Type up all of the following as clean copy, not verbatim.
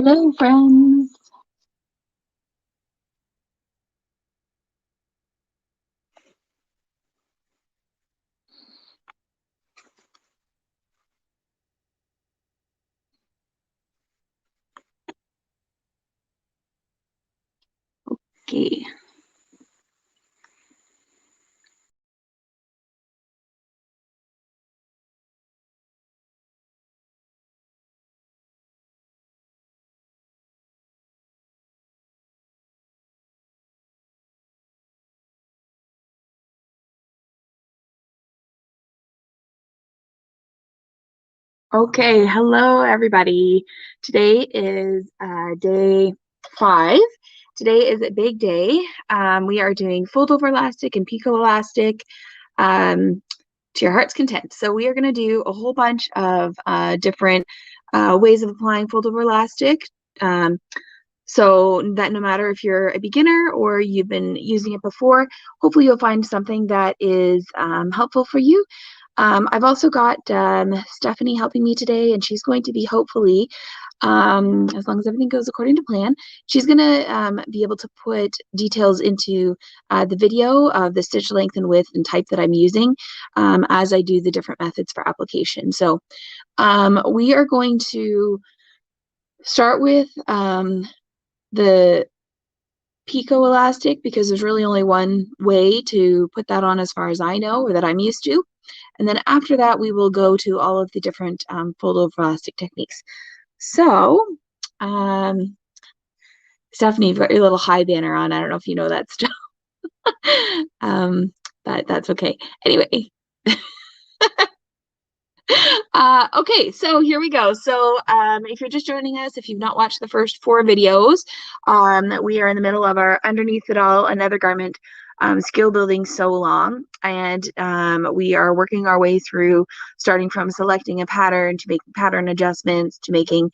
Hello, friends. Okay. Okay, hello everybody. Today is day 5. Today is a big day. We are doing fold over elastic and picot elastic to your heart's content. So we are going to do a whole bunch of different ways of applying fold over elastic. So that no matter if you're a beginner or you've been using it before, hopefully you'll find something that is helpful for you. I've also got Stephanie helping me today, and she's going to be hopefully, as long as everything goes according to plan, she's going to be able to put details into the video of the stitch length and width and type that I'm using as I do the different methods for application. So we are going to start with the picot elastic because there's really only one way to put that on as far as I know or that I'm used to. And then after that, we will go to all of the different fold over elastic techniques. So, Stephanie, you've got your little hi banner on. I don't know if you know that stuff. But that's okay. Anyway. Okay, so here we go. So if you're just joining us, if you've not watched the first 4 videos, we are in the middle of our Underneath It All Another Garment skill building so long, and we are working our way through starting from selecting a pattern to making pattern adjustments to making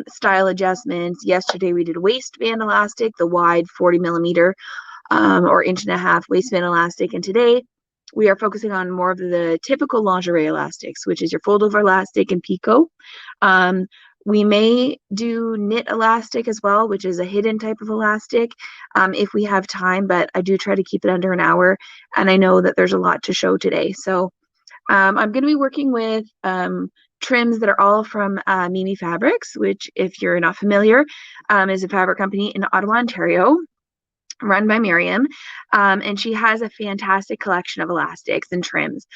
style adjustments. Yesterday we did waistband elastic, the wide 40 millimeter or 1.5-inch waistband elastic, and today we are focusing on more of the typical lingerie elastics, which is your fold over elastic and picot. We may do knit elastic as well, which is a hidden type of elastic if we have time, but I do try to keep it under an hour, and I know that there's a lot to show today. So I'm going to be working with trims that are all from MimiFabrics, which, if you're not familiar, is a fabric company in Ottawa, Ontario, run by Miriam, and she has a fantastic collection of elastics and trims.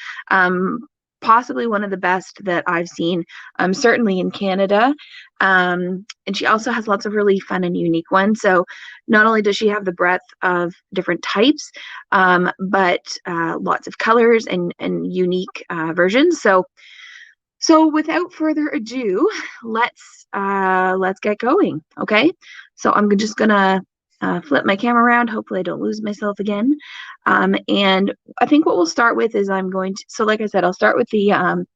Possibly one of the best that I've seen, certainly in Canada. And she also has lots of really fun and unique ones. So not only does she have the breadth of different types, but lots of colors and unique versions. So without further ado, let's get going. Okay, so I'm just gonna flip my camera around. Hopefully I don't lose myself again. And I think what we'll start with is so like I said, I'll start with the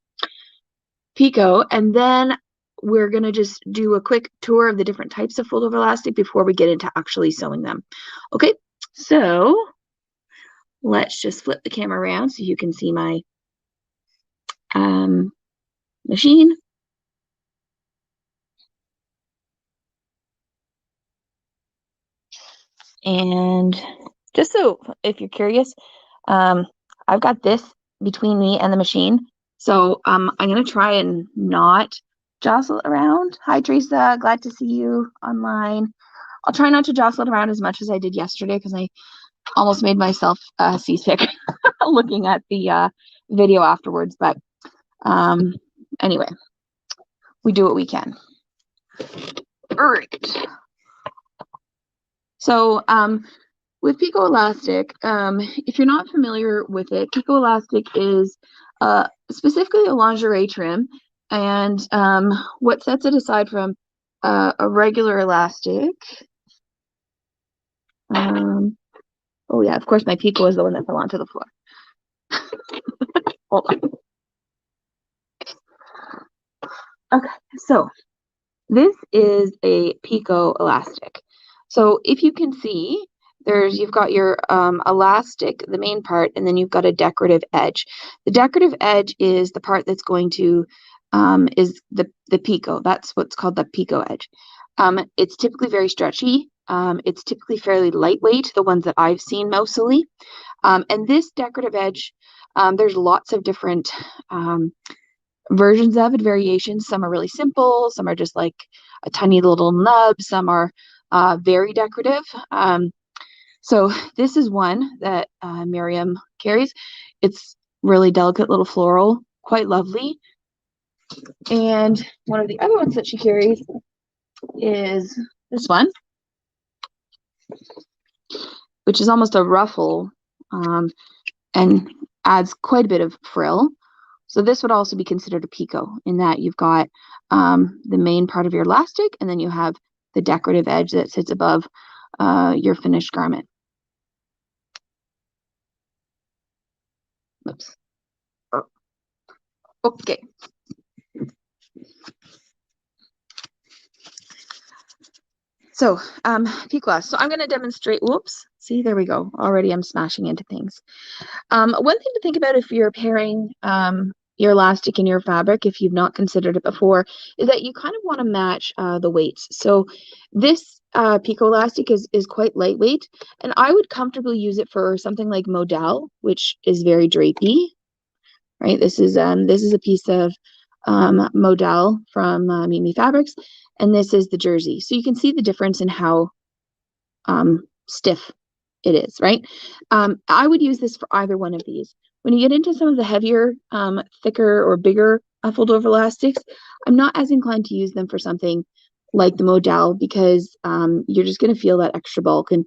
picot, and then we're going to just do a quick tour of the different types of fold over elastic before we get into actually sewing them. Okay, so let's just flip the camera around so you can see my machine. And just so if you're curious, I've got this between me and the machine. So I'm going to try and not jostle it around. Hi, Teresa. Glad to see you online. I'll try not to jostle it around as much as I did yesterday because I almost made myself seasick looking at the video afterwards. But anyway, we do what we can. All right. So with picot elastic, if you're not familiar with it, picot elastic is specifically a lingerie trim, and what sets it aside from a regular elastic. Oh yeah, of course my picot is the one that fell onto the floor. Hold on. Okay, so this is a picot elastic. So if you can see, you've got your elastic, the main part, and then you've got a decorative edge. The decorative edge is the part that's going to is the picot. That's what's called the picot edge. It's typically very stretchy. It's typically fairly lightweight, the ones that I've seen mostly. And this decorative edge, there's lots of different versions of it, variations. Some are really simple, some are just like a tiny little nub, some are very decorative. So this is one that Miriam carries. It's really delicate little floral, quite lovely. And one of the other ones that she carries is this one, which is almost a ruffle and adds quite a bit of frill. So this would also be considered a picot in that you've got the main part of your elastic, and then you have the decorative edge that sits above your finished garment. Oops. Oh. Okay. So picot. So I'm going to demonstrate. Whoops. See, there we go. Already I'm smashing into things. One thing to think about if you're pairing your elastic and your fabric, if you've not considered it before, is that you kind of want to match the weights. So this picot elastic is quite lightweight, and I would comfortably use it for something like modal, which is very drapey, right? This is a piece of modal from MimiFabrics, and this is the jersey. So you can see the difference in how stiff it is, right? I would use this for either one of these. When you get into some of the heavier, thicker or bigger fold over elastics, I'm not as inclined to use them for something like the modal because you're just going to feel that extra bulk. And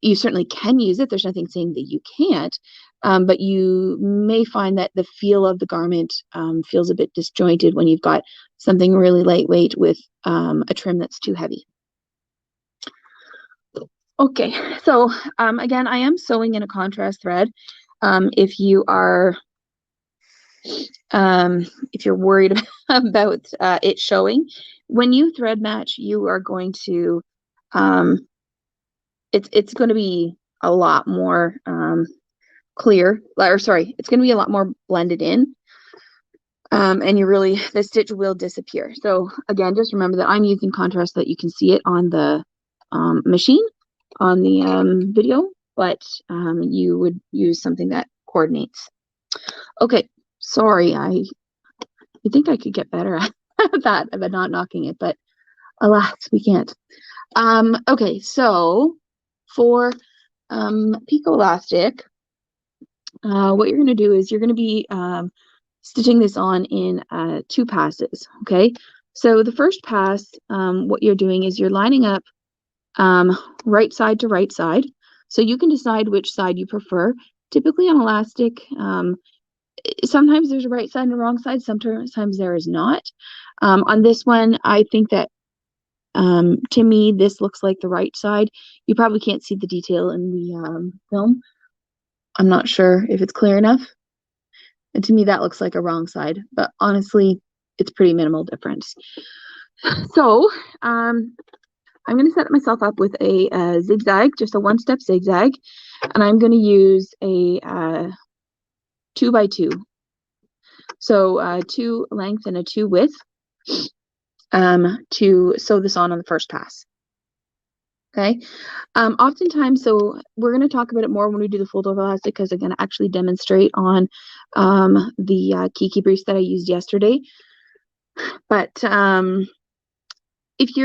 you certainly can use it. There's nothing saying that you can't, but you may find that the feel of the garment feels a bit disjointed when you've got something really lightweight with a trim that's too heavy. Okay, so again, I am sewing in a contrast thread. If you are, if you're worried about it showing, when you thread match, you are going to, it's going to be a lot more clear, or sorry, it's going to be a lot more blended in, and the stitch will disappear. So again, just remember that I'm using contrast so that you can see it on the machine, on the video, but you would use something that coordinates. Okay, sorry, you think I could get better at that about not knocking it, but alas, we can't. Okay, so for picot elastic, what you're going to do is you're going to be stitching this on in 2 passes. Okay, so the first pass, what you're doing is you're lining up right side to right side, so you can decide which side you prefer. Typically on elastic, sometimes there's a right side and a wrong side, sometimes there is not. On this one, I think that to me this looks like the right side. You probably can't see the detail in the film. I'm not sure if it's clear enough, and to me that looks like a wrong side, but honestly it's pretty minimal difference. So I'm going to set myself up with a zigzag, just a 1-step zigzag, and I'm going to use a 2x2. So 2 length and a 2 width to sew this on the first pass. Okay. Oftentimes, so we're going to talk about it more when we do the fold over elastic, because I'm going to actually demonstrate on the Kiki briefs that I used yesterday. But if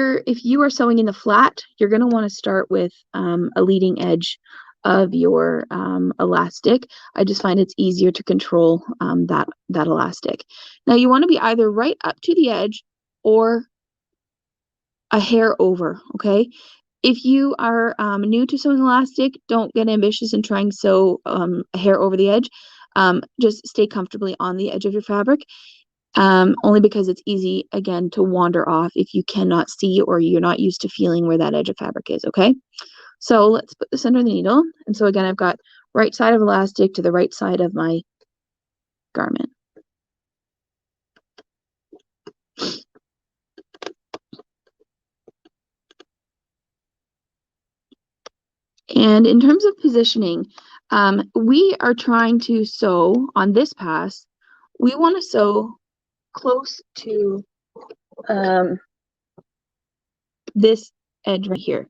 you are sewing in the flat, you're going to want to start with a leading edge of your elastic. I just find it's easier to control that elastic. Now you want to be either right up to the edge or a hair over. Okay, if you are new to sewing elastic, don't get ambitious and try and sew a hair over the edge. Just stay comfortably on the edge of your fabric. Only because it's easy, again, to wander off if you cannot see or you're not used to feeling where that edge of fabric is, okay? So let's put this under the needle. And so again, I've got right side of elastic to the right side of my garment. And in terms of positioning, we are trying to sew on this pass. We want to sew close to this edge right here.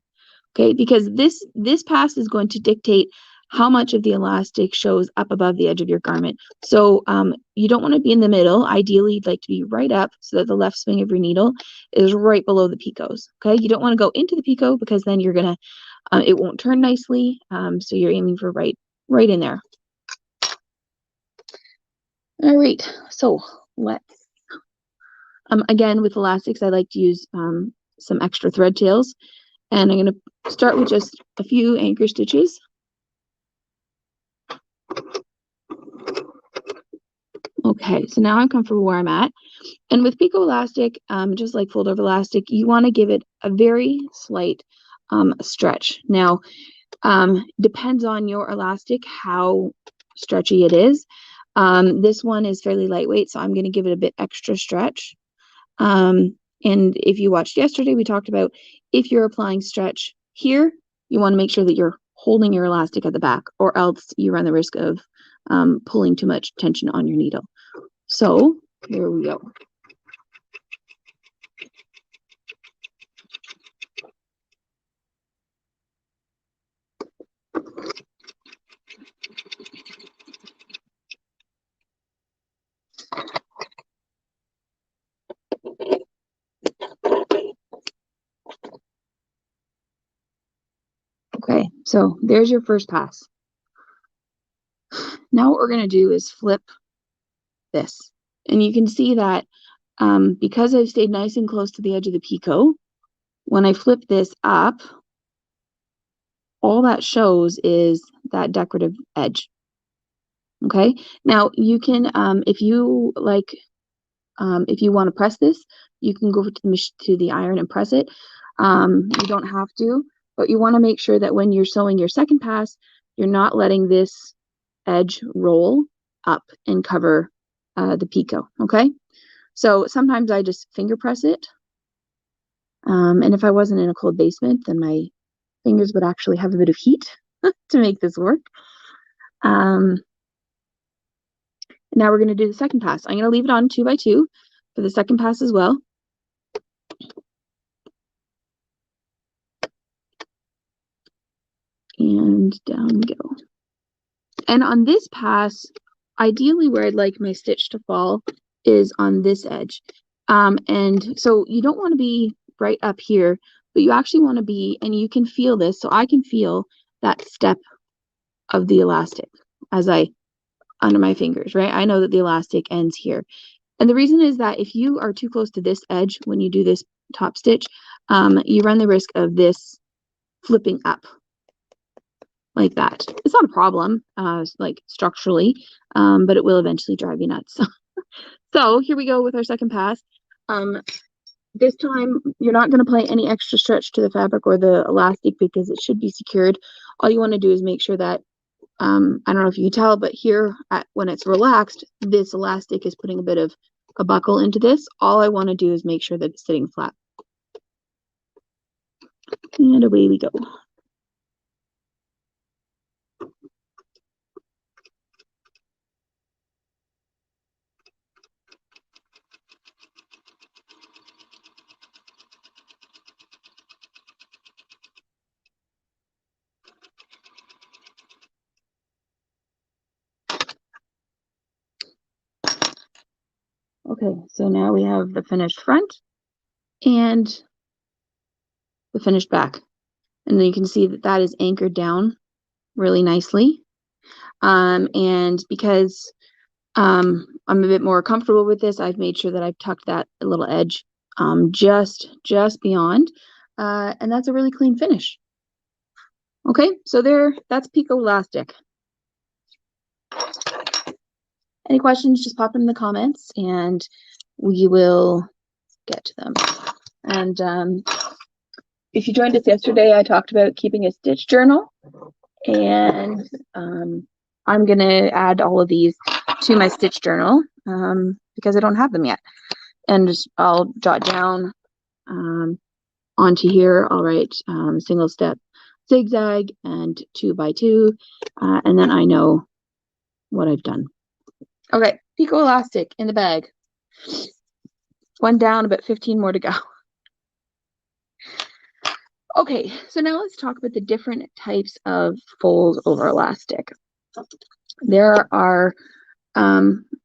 Okay, because this pass is going to dictate how much of the elastic shows up above the edge of your garment. So you don't want to be in the middle. Ideally, you'd like to be right up so that the left swing of your needle is right below the picots. Okay, you don't want to go into the picot because then you're gonna it won't turn nicely. So you're aiming for right in there. All right, so let's again with elastics, I like to use some extra thread tails, and I'm going to start with just a few anchor stitches. Okay, so now I'm comfortable where I'm at. And with picot elastic, just like fold over elastic, you want to give it a very slight stretch. Now, depends on your elastic, how stretchy it is. This one is fairly lightweight, so I'm going to give it a bit extra stretch. And if you watched yesterday, we talked about if you're applying stretch here, you want to make sure that you're holding your elastic at the back, or else you run the risk of pulling too much tension on your needle. So here we go. Okay, so there's your first pass. Now what we're going to do is flip this. And you can see that because I've stayed nice and close to the edge of the picot, when I flip this up, all that shows is that decorative edge. Okay, now you can, if you like, if you want to press this, you can go to the iron and press it. You don't have to, but you want to make sure that when you're sewing your second pass, you're not letting this edge roll up and cover the picot. Okay, so sometimes I just finger press it, and if I wasn't in a cold basement, then my fingers would actually have a bit of heat to make this work. Now we're going to do the second pass. I'm going to leave it on 2 by 2 for the second pass as well. And down we go. And on this pass, ideally where I'd like my stitch to fall is on this edge. And so you don't want to be right up here, but you actually want to be, and you can feel this, so I can feel that step of the elastic as I under my fingers, right? I know that the elastic ends here. And the reason is that if you are too close to this edge when you do this top stitch, you run the risk of this flipping up like that. It's not a problem, like structurally, but it will eventually drive you nuts. So here we go with our second pass. This time, you're not going to apply any extra stretch to the fabric or the elastic because it should be secured. All you want to do is make sure that I don't know if you can tell, but here when it's relaxed, this elastic is putting a bit of a buckle into this. All I want to do is make sure that it's sitting flat. And away we go. Okay, so now we have the finished front and the finished back. And then you can see that that is anchored down really nicely. And because I'm a bit more comfortable with this, I've made sure that I've tucked that little edge just beyond. And that's a really clean finish. Okay, so that's picot elastic. Any questions, just pop them in the comments and we will get to them. And if you joined us yesterday, I talked about keeping a stitch journal, and I'm going to add all of these to my stitch journal because I don't have them yet. And I'll jot down onto here, I'll write single step zigzag and 2 by 2, and then I know what I've done. Okay, picot elastic in the bag. 1 down, about 15 more to go. Okay, so now let's talk about the different types of fold over elastic. There are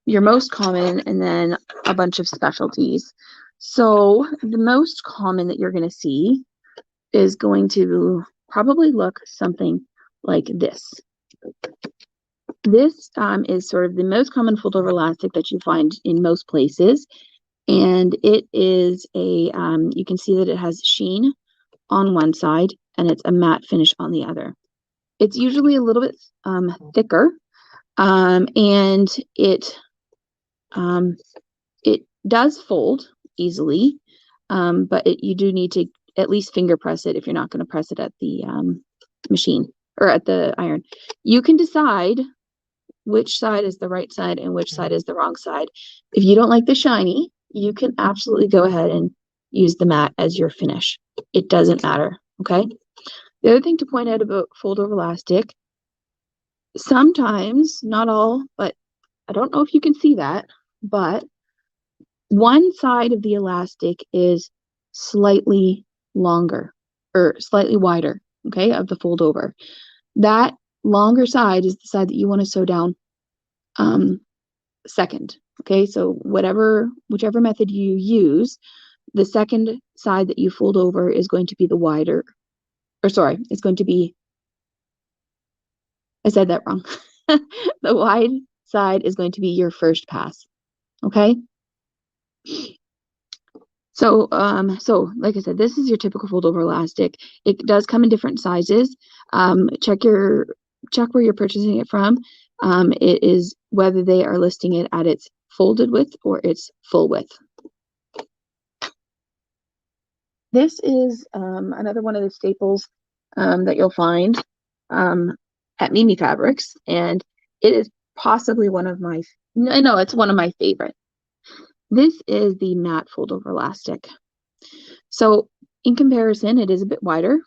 your most common and then a bunch of specialties. So the most common that you're going to see is going to probably look something like this. This is sort of the most common fold over elastic that you find in most places. And it is a, you can see that it has sheen on one side and it's a matte finish on the other. It's usually a little bit thicker, and it does fold easily, but you do need to at least finger press it if you're not going to press it at the machine or at the iron. You can decide which side is the right side and which side is the wrong side. If you don't like the shiny, you can absolutely go ahead and use the matte as your finish. It doesn't matter, okay? The other thing to point out about fold over elastic, sometimes, not all, but I don't know if you can see that, but one side of the elastic is slightly longer or slightly wider, okay, of the fold over. That longer side is the side that you want to sew down second, okay? So whichever method you use, the second side that you fold over is going to be the wider, or sorry, it's going to be, I said that wrong. The wide side is going to be your first pass, okay? So, like I said, this is your typical fold over elastic. It does come in different sizes. Check where you're purchasing it from. It is whether they are listing it at its folded width or its full width. This is another one of the staples that you'll find at MimiFabrics, and it is possibly one of my, no, it's one of my favorite. This is the matte fold over elastic. So in comparison, it is a bit wider.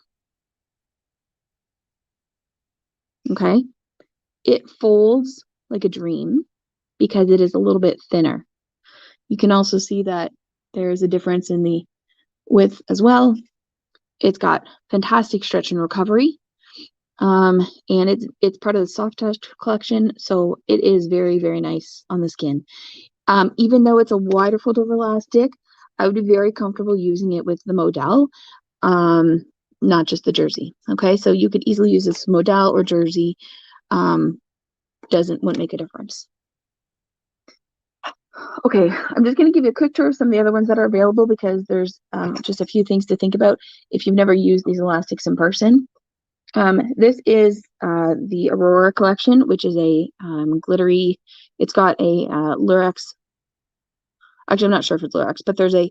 Okay. It folds like a dream because it is a little bit thinner. You can also see that there is a difference in the width as well. It's got fantastic stretch and recovery. And it's part of the Soft Touch collection, so it is very, very nice on the skin. Even though it's a wider fold over elastic, I would be very comfortable using it with the modal, not just the jersey. Okay, so you could easily use this modal or jersey. Wouldn't make a difference. Okay, I'm just going to give you a quick tour of some of the other ones that are available because there's just a few things to think about if you've never used these elastics in person. This is the Aurora collection, which is a glittery, it's got a lurex, actually I'm not sure if it's lurex, but there's a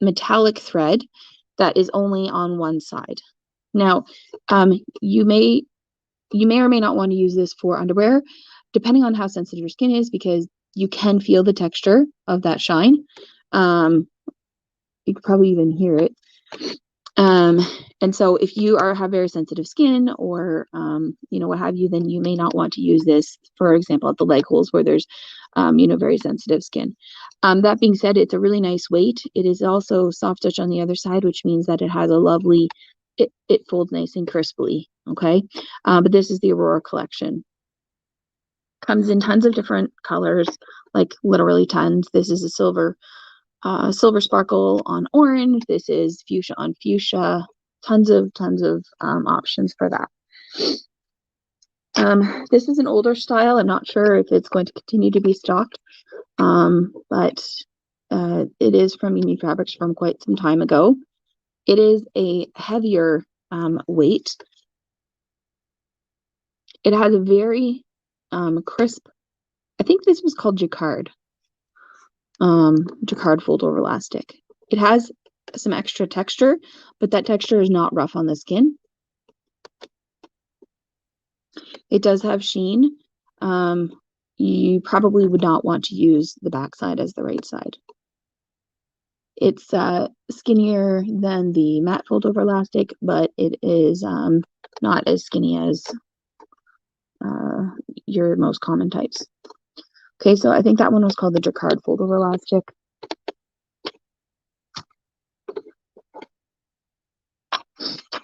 metallic thread that is only on one side. Now, you may or may not want to use this for underwear, depending on how sensitive your skin is, because you can feel the texture of that shine. You could probably even hear it. And so if you have very sensitive skin or, what have you, then you may not want to use this, for example, at the leg holes where there's, very sensitive skin. That being said, it's a really nice weight. It is also soft touch on the other side, which means that it has a lovely, it folds nice and crisply, okay? But this is the Aurora collection. Comes in tons of different colors, like literally tons. This is a silver sparkle on orange. This is fuchsia on fuchsia. Tons of options for that. This is an older style. I'm not sure if it's going to continue to be stocked, but it is from MimiFabrics from quite some time ago. It is a heavier weight. It has a very crisp, I think this was called jacquard fold over elastic. It has some extra texture, but that texture is not rough on the skin. It does have sheen. You probably would not want to use the back side as the right side. It's skinnier than the matte fold over elastic, but it is not as skinny as your most common types. Okay, so I think that one was called the jacquard fold over elastic.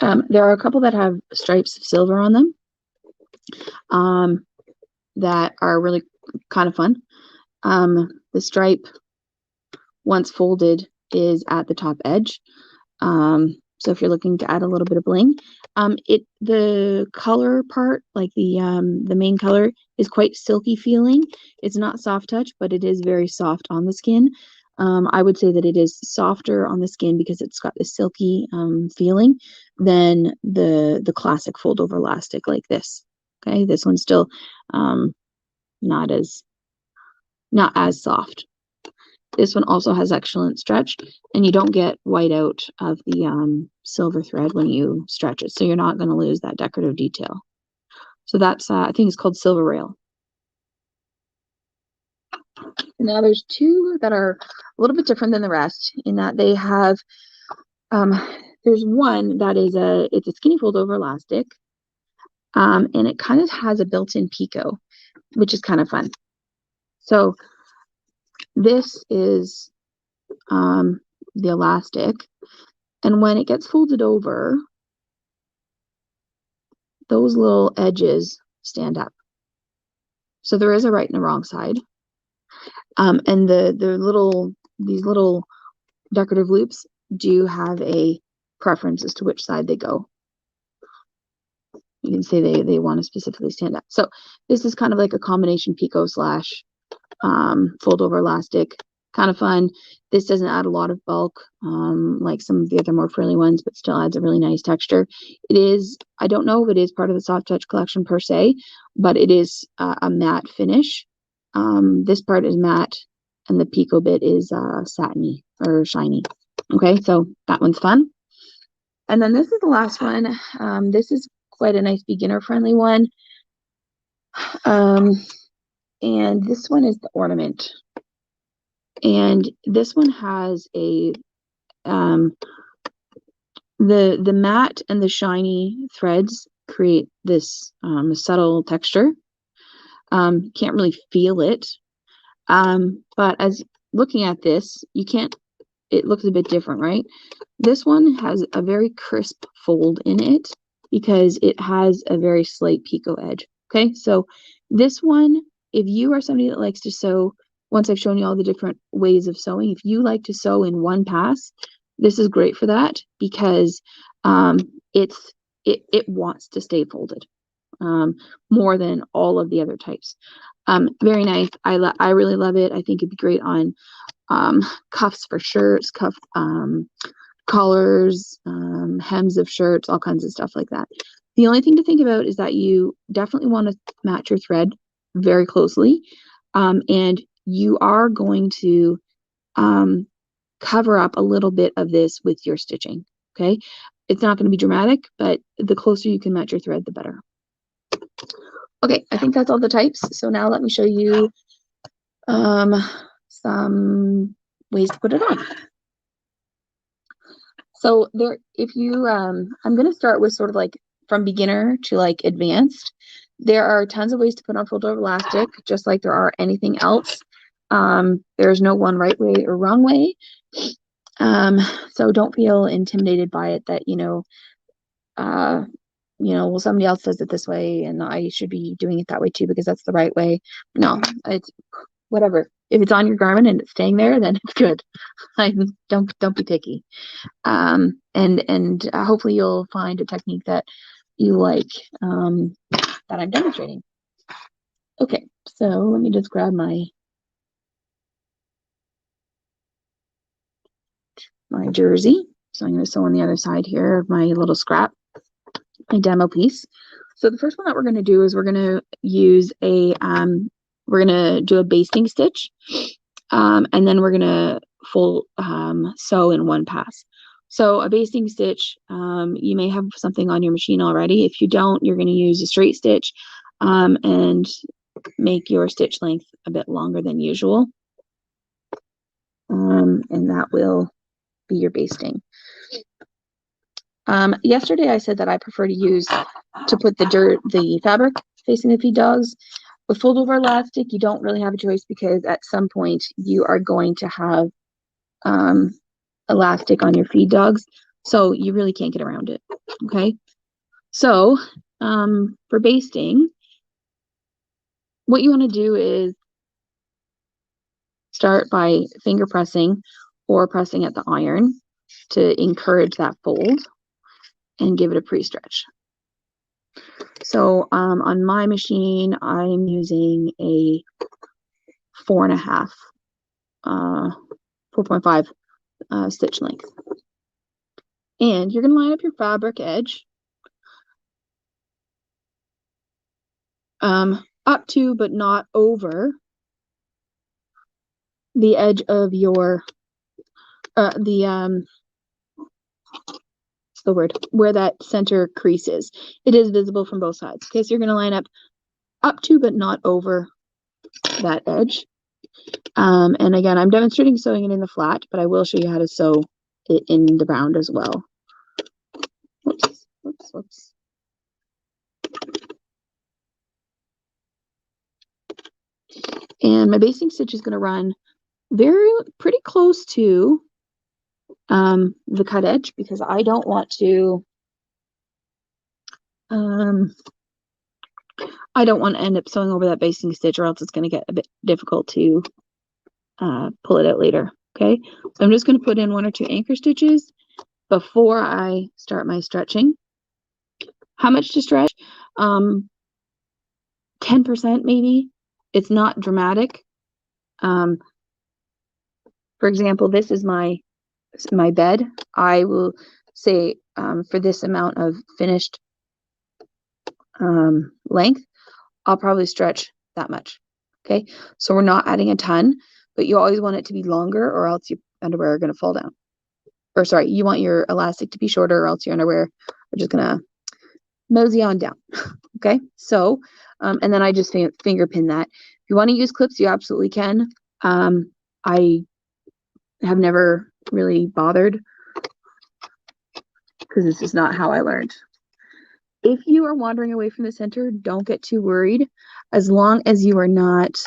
There are a couple that have stripes of silver on them that are really kind of fun. The stripe, once folded, is at the top edge. So if you're looking to add a little bit of bling, the color part, like the main color, is quite silky feeling. It's not soft touch, but it is very soft on the skin. I would say that it is softer on the skin because it's got this silky feeling than the classic fold over elastic like this. Okay, this one's still not as soft. This one also has excellent stretch, and you don't get white out of the silver thread when you stretch it, so you're not going to lose that decorative detail. So that's, I think it's called Silver Rail. Now there's two that are a little bit different than the rest in that they have, there's one that is it's a skinny fold over elastic, and it kind of has a built-in picot, which is kind of fun. So this is the elastic, and when it gets folded over, those little edges stand up. So there is a right and a wrong side. And these little decorative loops do have a preference as to which side they go. You can say they want to specifically stand up. So this is kind of like a combination picot slash fold over elastic, kind of fun. This doesn't add a lot of bulk like some of the other more frilly ones, but still adds a really nice texture. It is, I don't know if it is part of the soft touch collection per se, but it is a matte finish. This part is matte and the picot bit is satiny or shiny. Okay, so that one's fun. And then this is the last one. This is quite a nice beginner friendly one. And this one is the ornament. And this one has a the matte and the shiny threads create this subtle texture. Can't really feel it. But as looking at this, you can't, it looks a bit different, right? This one has a very crisp fold in it because it has a very slight picot edge. Okay, so this one, if you are somebody that likes to sew, once I've shown you all the different ways of sewing, if you like to sew in one pass, this is great for that because it wants to stay folded more than all of the other types. Very nice. I really love it. I think it'd be great on cuffs for shirts, collars, hems of shirts, all kinds of stuff like that. The only thing to think about is that you definitely want to match your thread very closely, and you are going to cover up a little bit of this with your stitching. Okay, it's not going to be dramatic, but the closer you can match your thread, the better. Okay, I think that's all the types. So now let me show you some ways to put it on. So there, if you, I'm going to start with sort of like from beginner to like advanced. There are tons of ways to put on fold over elastic, just like there are anything else. There's no one right way or wrong way. So don't feel intimidated by it that, well, somebody else does it this way and I should be doing it that way too because that's the right way. No, it's whatever. If it's on your garment and it's staying there, then it's good. Don't be picky. And hopefully you'll find a technique that you like, that I'm demonstrating. Okay, so let me just grab my jersey. So I'm going to sew on the other side here of my little scrap, my demo piece. So the first one that we're going to do is we're going to use a we're going to do a basting stitch, and then we're going to full sew in one pass. So a basting stitch, you may have something on your machine already. If you don't, you're going to use a straight stitch and make your stitch length a bit longer than usual, and that will be your basting. Yesterday I said that I prefer to put the fabric facing the feed dogs. With fold over elastic, you don't really have a choice because at some point you are going to have elastic on your feed dogs. So you really can't get around it. Okay. So for basting, what you want to do is start by finger pressing or pressing at the iron to encourage that fold and give it a pre-stretch. So on my machine, I'm using a 4.5, 4.5 stitch length. And you're going to line up your fabric edge up to but not over the edge of your what's the word, where that center crease is. It is visible from both sides. Okay, so you're going to line up to but not over that edge. And again, I'm demonstrating sewing it in the flat, but I will show you how to sew it in the round as well. Whoops, whoops, whoops. And my basting stitch is going to run pretty close to the cut edge, because I don't want to end up sewing over that basting stitch, or else it's going to get a bit difficult to pull it out later. Okay, so I'm just going to put in 1 or 2 anchor stitches before I start my stretching. How much to stretch? 10% maybe. It's not dramatic. For example, this is my bed. I will say for this amount of finished length, I'll probably stretch that much. Okay, so we're not adding a ton, but you always want it to be longer, or else your underwear are going to fall down. Or sorry, you want your elastic to be shorter, or else your underwear are just going to mosey on down. Okay, so and then I just finger pin that. If you want to use clips, you absolutely can. I have never really bothered, because this is not how I learned. If you are wandering away from the center, don't get too worried, as long as you are not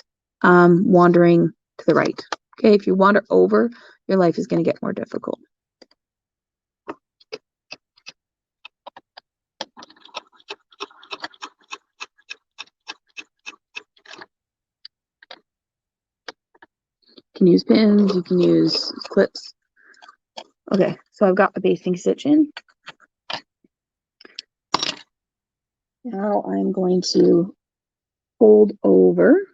wandering to the right. Okay, if you wander over, your life is going to get more difficult. You can use pins, you can use clips. Okay, so I've got the basting stitch in. Now I'm going to fold over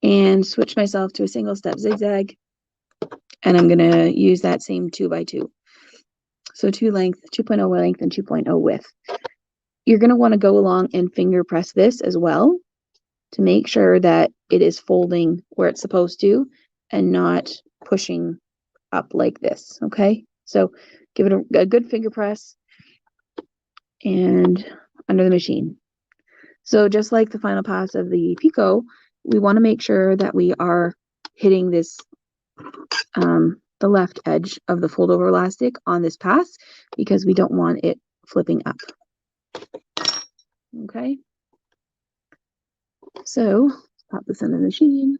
and switch myself to a single step zigzag, and I'm going to use that same 2x2. So 2 length, 2.0 length, and 2.0 width. You're going to want to go along and finger press this as well to make sure that it is folding where it's supposed to and not pushing up like this. Okay, so give it a good finger press and under the machine. So just like the final pass of the picot, we want to make sure that we are hitting this the left edge of the fold over elastic on this pass, because we don't want it flipping up. Okay, so pop this in the machine.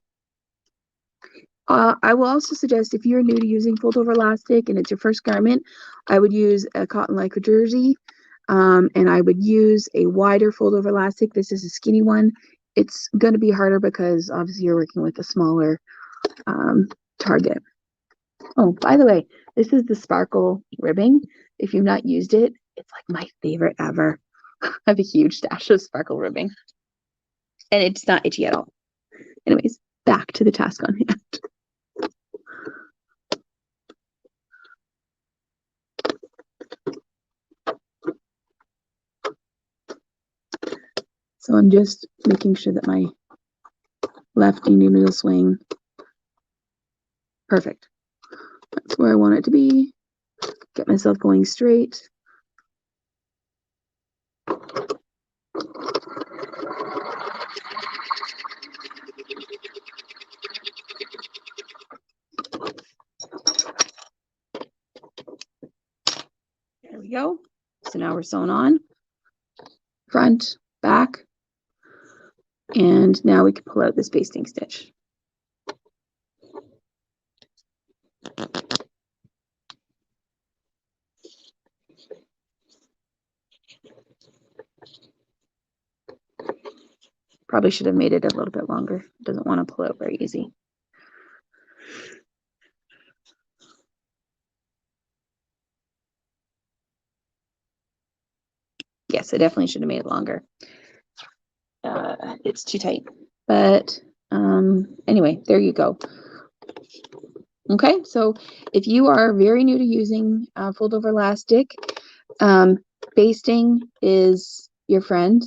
I will also suggest, if you're new to using fold over elastic and it's your first garment, I would use a cotton lycra jersey, and I would use a wider fold over elastic. This is a skinny one. It's going to be harder because obviously you're working with a smaller target. Oh, by the way, this is the sparkle ribbing. If you've not used it, it's like my favorite ever. I have a huge stash of sparkle ribbing, and it's not itchy at all. Anyways, back to the task on hand. So I'm just making sure that my left knee will swing. Perfect. That's where I want it to be. Get myself going straight. There we go. So now we're sewing on front, back, and now we can pull out this basting stitch. Probably should have made it a little bit longer. It doesn't want to pull out very easy. Yes, I definitely should have made it longer. It's too tight. But anyway, there you go. Okay, so if you are very new to using fold over elastic, basting is your friend.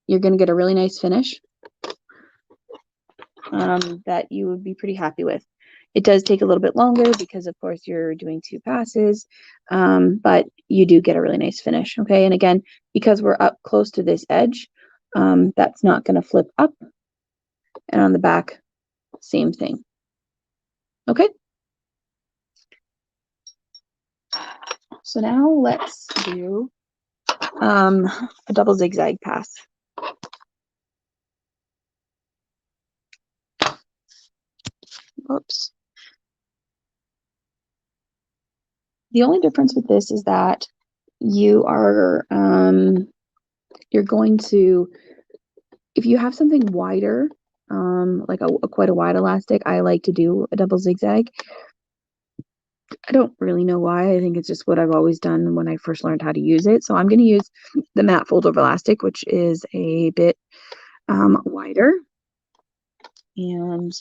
You're going to get a really nice finish that you would be pretty happy with. It does take a little bit longer because, of course, you're doing 2 passes, but you do get a really nice finish. Okay, and again, because we're up close to this edge, that's not going to flip up. And on the back, same thing. Okay. So now let's do a double zigzag pass. Oops. The only difference with this is that you are, you're going to, if you have something wider, like a quite a wide elastic, I like to do a double zigzag. I don't really know why. I think it's just what I've always done when I first learned how to use it. So I'm going to use the matte fold over elastic, which is a bit wider. And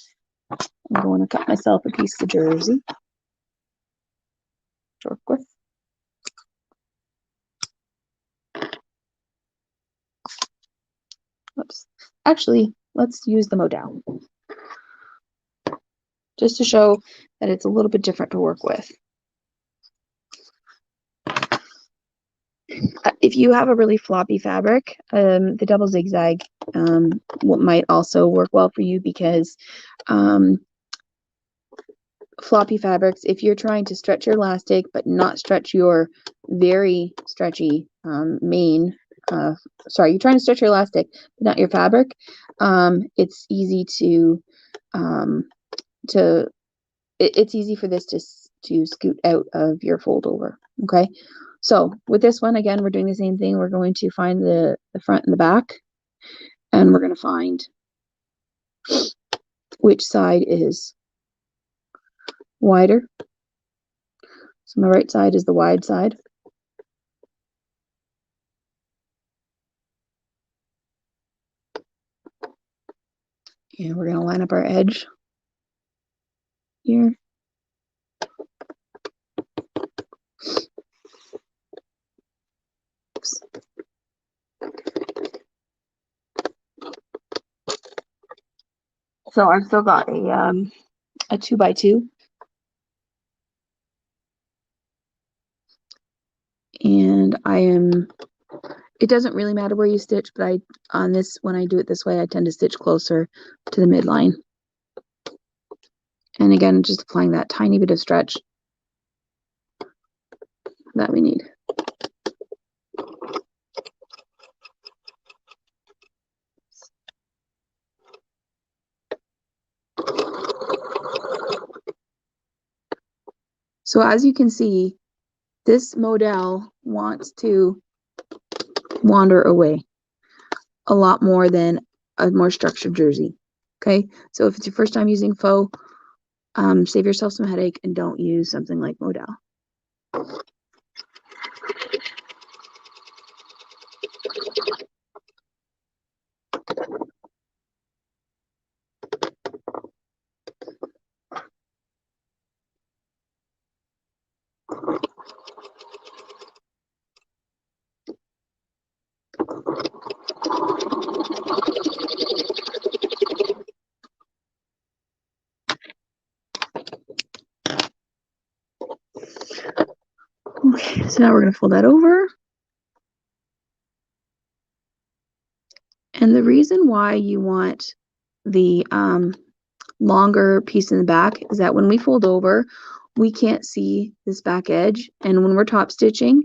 I'm going to cut myself a piece of jersey to work with. Oops. Actually, let's use the modal just to show that it's a little bit different to work with. If you have a really floppy fabric, the double zigzag might also work well for you because floppy fabrics, if you're trying to stretch your elastic but not stretch your very stretchy main, sorry, you're trying to stretch your elastic but not your fabric, it's easy it's easy for this to scoot out of your fold over. Okay, so with this one, again, we're doing the same thing. We're going to find the front and the back, and we're going to find which side is wider. So my right side is the wide side. And we're going to line up our edge here. Oops. So I've still got a 2x2. And it doesn't really matter where you stitch, but when I do it this way, I tend to stitch closer to the midline. And again, just applying that tiny bit of stretch that we need. So as you can see, this modal wants to wander away a lot more than a more structured jersey. Okay, so if it's your first time using faux, save yourself some headache and don't use something like modal. Okay, so now we're going to fold that over. And the reason why you want the longer piece in the back is that when we fold over, we can't see this back edge. And when we're top stitching,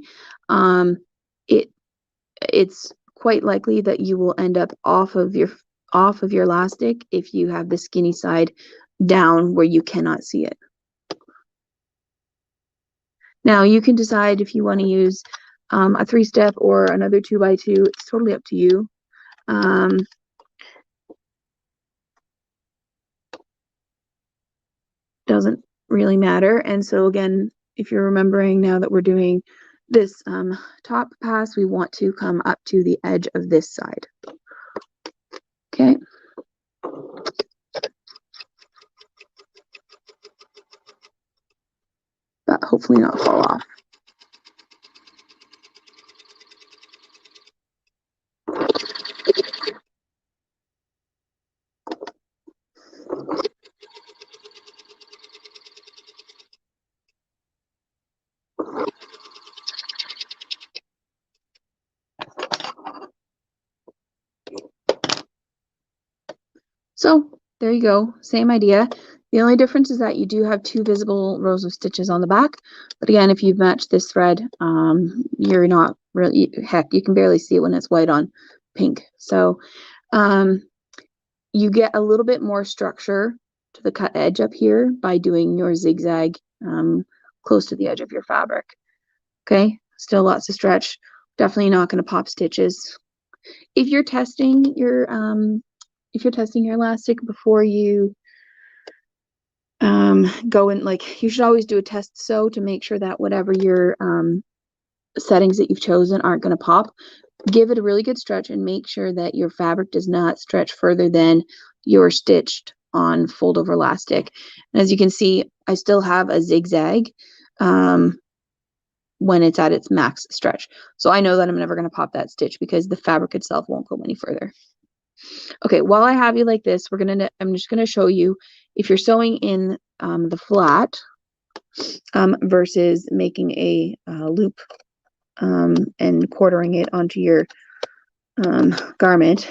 it's quite likely that you will end up off of your elastic if you have the skinny side down where you cannot see it. Now you can decide if you want to use a 3-step or another 2x2. It's totally up to you. Doesn't really matter. And so again, if you're remembering now that we're doing this top pass, we want to come up to the edge of this side. Okay. But hopefully not fall off. So there you go, same idea. The only difference is that you do have 2 visible rows of stitches on the back. But again, if you've matched this thread, you're not really, heck, you can barely see it when it's white on pink. So you get a little bit more structure to the cut edge up here by doing your zigzag close to the edge of your fabric. Okay, still lots of stretch. Definitely not going to pop stitches. If you're testing your elastic before you go in, like, you should always do a test sew to make sure that whatever your settings that you've chosen aren't going to pop. Give it a really good stretch and make sure that your fabric does not stretch further than your stitched on fold over elastic. And as you can see, I still have a zigzag when it's at its max stretch. So I know that I'm never going to pop that stitch because the fabric itself won't go any further. Okay, while I have you like this, I'm just gonna show you if you're sewing in the flat versus making a loop and quartering it onto your garment.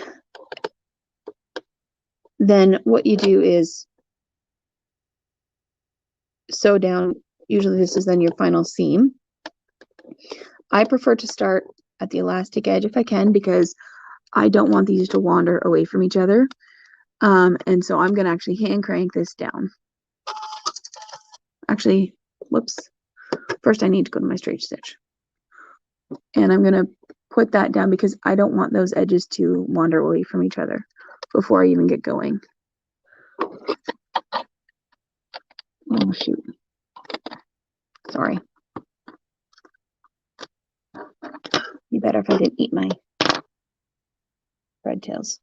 Then what you do is sew down. Usually this is then your final seam. I prefer to start at the elastic edge if I can because I don't want these to wander away from each other. And so I'm going to actually hand crank this down. Actually, whoops. First I need to go to my straight stitch. And I'm going to put that down because I don't want those edges to wander away from each other before I even get going. Oh, shoot. Sorry. Be better if I didn't eat my bread tails.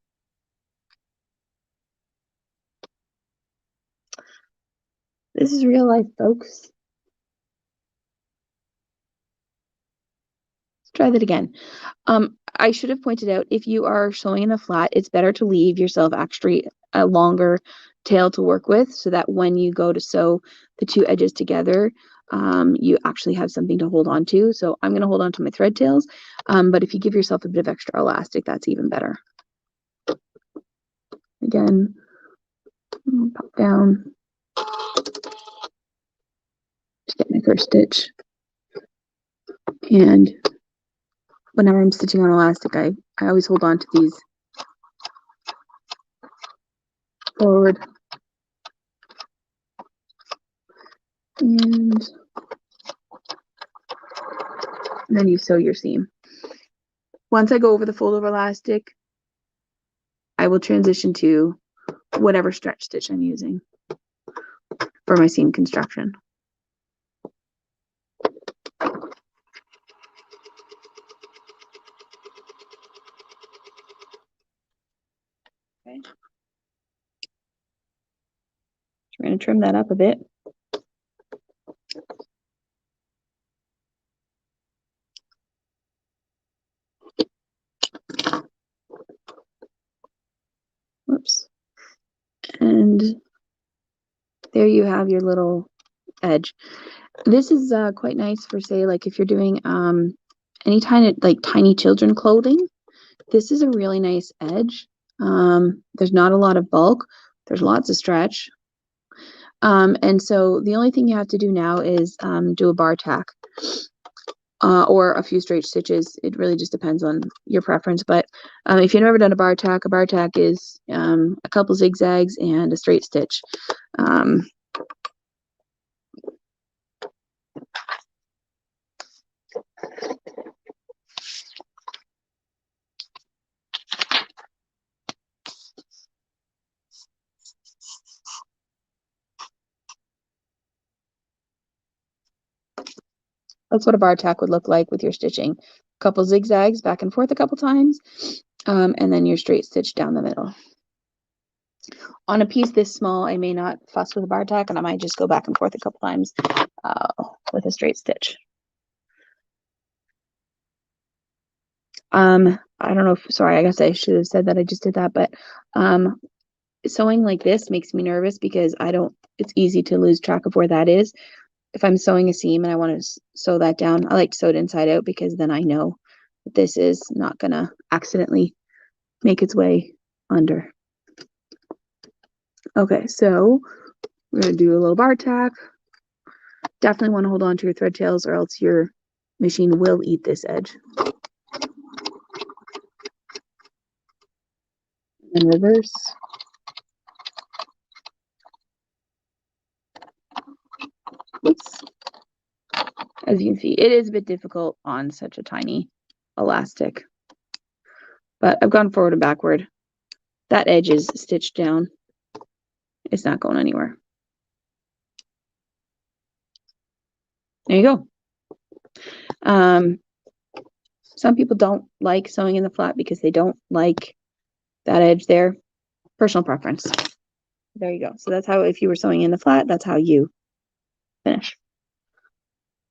This is real life, folks. Let's try that again. I should have pointed out, if you are sewing in the flat, it's better to leave yourself actually a longer tail to work with so that when you go to sew the 2 edges together, you actually have something to hold on to. So I'm going to hold on to my thread tails, but if you give yourself a bit of extra elastic, that's even better. Again, pop down to get my first stitch. And whenever I'm stitching on elastic, I always hold on to these forward. And then you sew your seam. Once I go over the fold over elastic, I will transition to whatever stretch stitch I'm using for my seam construction. Okay. We're going to trim that up a bit. Whoops. And there you have your little edge. This is quite nice for, say, like if you're doing any tiny children clothing. This is a really nice edge. There's not a lot of bulk. There's lots of stretch. And so the only thing you have to do now is do a bar tack or a few straight stitches. It really just depends on your preference. But if you've never done a bar tack is a couple zigzags and a straight stitch. That's what a bar tack would look like with your stitching. A couple zigzags back and forth a couple times, and then your straight stitch down the middle. On a piece this small, I may not fuss with a bar tack, and I might just go back and forth a couple times with a straight stitch. I don't know if, sorry, I guess I should have said that I just did that, but sewing like this makes me nervous because it's easy to lose track of where that is. If I'm sewing a seam and I want to sew that down, I like to sew it inside out because then I know that this is not going to accidentally make its way under. Okay, so we're going to do a little bar tack. Definitely want to hold on to your thread tails or else your machine will eat this edge. And reverse. Oops. As you can see, it is a bit difficult on such a tiny elastic, but I've gone forward and backward. That edge is stitched down. It's not going anywhere. There you go. Some people don't like sewing in the flat because they don't like that edge there. Personal preference. There you go. So that's how, if you were sewing in the flat, that's how you finish.